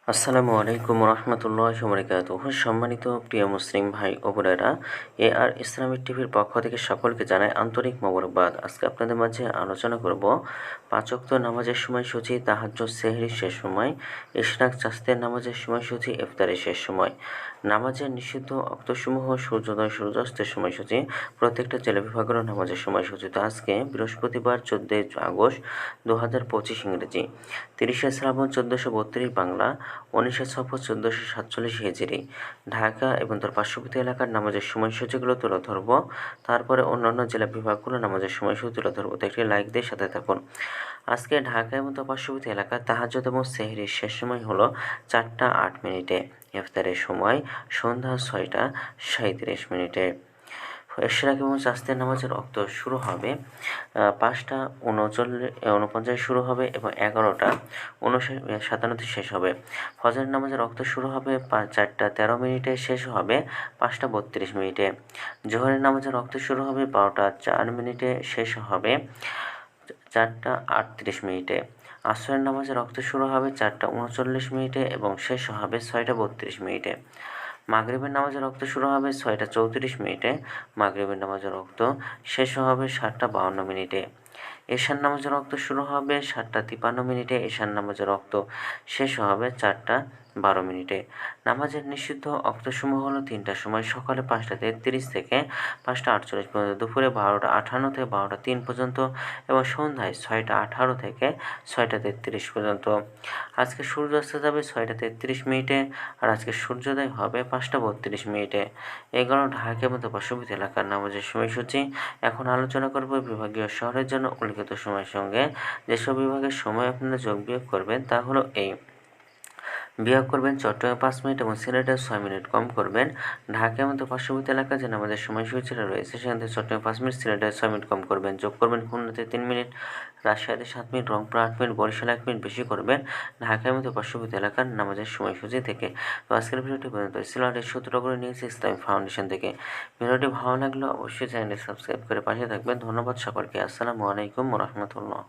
আসসালামু আলাইকুম রহমতুল্লাহি ওয়া বারাকাতুহু। সম্মানিত প্রিয় মুসলিম ভাই ও বোনেরা, আর ইসলামিক টিভির পক্ষ থেকে সকলকে জানাই আন্তরিক মোবারকবাদ। আজকে আপনাদের মাঝে আলোচনা করব 5 ওয়াক্ত নামাজের সময়সূচি, তাহাজ্জুদ সেহরির শেষ সময়, ইশরাক চাস্তের নামাজের সময়সূচি, ইফতারের শেষ সময়, নামাজের নিষিদ্ধ অক্তসমূহ, সূর্যোদয় সূর্যাস্তের সময়সূচি, প্রত্যেকটা জেলা বিভাগের নামাজের সময়সূচি। তো আজকে বৃহস্পতিবার 14 আগস্ট 2025 ইংরেজি, 30 শ্রাবণ 1432 বাংলা, 19 সফর 1447 হিজরি। ঢাকা এবং তার পার্শ্ববর্তী এলাকার নামাজের সময়সূচিগুলো তুলে ধরব, তারপরে অন্যান্য জেলা বিভাগগুলো নামাজের সময়সূচি তুলে ধরব। তো একটি লাইক দিয়ে সাথে থাকুন। আজকে ঢাকা এবং তার পার্শ্ববর্তী এলাকার তাহাজ্জুদ এবং সেহরির শেষ সময় হলো 4টা 8 মিনিটে। ইফতারের সময় সন্ধ্যা 6টা 37 মিনিটে। ইশরাক এবং চাস্তের নামাজের ওয়াক্ত শুরু হবে 5টা 49 শুরু হবে এবং 11টা 57 শেষ হবে। ফজরের নামাজের ওয়াক্ত শুরু হবে 4টা 13 মিনিটে, শেষ হবে 5টা 32 মিনিটে। জোহরের নামাজের ওয়াক্ত শুরু হবে 12টা 4 মিনিটে, শেষ হবে 4টা 38 মিনিটে। আসরের নামাজের ওয়াক্ত শুরু হবে 4টা 39 মিনিটে এবং শেষ হবে 6টা 32 মিনিটে। মাগরিবের নামাজের ওয়াক্ত শুরু হবে 6টা 34 মিনিটে, মাগরিবের নামাজের ওয়াক্ত শেষ হবে 7টা 52 মিনিটে। এশার নামাজের ওয়াক্ত শুরু হবে 7টা 53 মিনিটে, এশার নামাজের ওয়াক্ত শেষ হবে 4টা 12 মিনিটে। নামাজের নিষিদ্ধ ওয়াক্তসমূহ হলো 3টার সময়, সকালে 5টা 33 থেকে 5টা 48 পর্যন্ত, দুপুরে 12টা 58 থেকে 12টা 3 পর্যন্ত এবং সন্ধ্যায় 6টা 18 থেকে 6টা 33 পর্যন্ত। আজকে সূর্য অস্ত যাবে 6টা 33 মিনিটে আর আজকে সূর্যোদয় হবে 5টা 32 মিনিটে। এগুলো ঢাকা এবং তার পার্শ্ববর্তী এলাকার নামাজের সময়সূচি। এখন আলোচনা করব বিভাগীয় শহরের জন্য উল্লিখিত সময়ের সঙ্গে যেসব বিভাগের সময় আপনারা যোগ বিয়োগ করবেন তা হলো এই: বিয়োগ করবেন চট্টগ্রামে 5 মিনিট এবং সিলেটে 6 মিনিট কম করবেন। ঢাকা এবং তার পার্শ্ববর্তী এলাকা যে আমাদের সময়সূচিটা রয়েছে সেখান থেকে চট্টগ্রামে 5 মিনিট, সিলেটে 6 মিনিট কম করবেন। যোগ করবেন খুলনাতে 3 মিনিট, রাজশাহীতে 7 মিনিট, রংপুর 8 মিনিট, বরিশালে 1 মিনিট বেশি করবেন ঢাকা এবং তার পার্শ্ববর্তী এলাকার নামাজের সময়সূচি থেকে। তো আজকের ভিডিওটি পর্যন্ত সিলেটের সূত্র করে নিয়েছি ইসলামিক ফাউন্ডেশন থেকে। ভিডিওটি ভালো লাগলে অবশ্যই চ্যানেলটি সাবস্ক্রাইব করে পাশে থাকবেন। ধন্যবাদ সকলকে। আসসালামু আলাইকুম ওয়া রাহমাতুল্লাহ।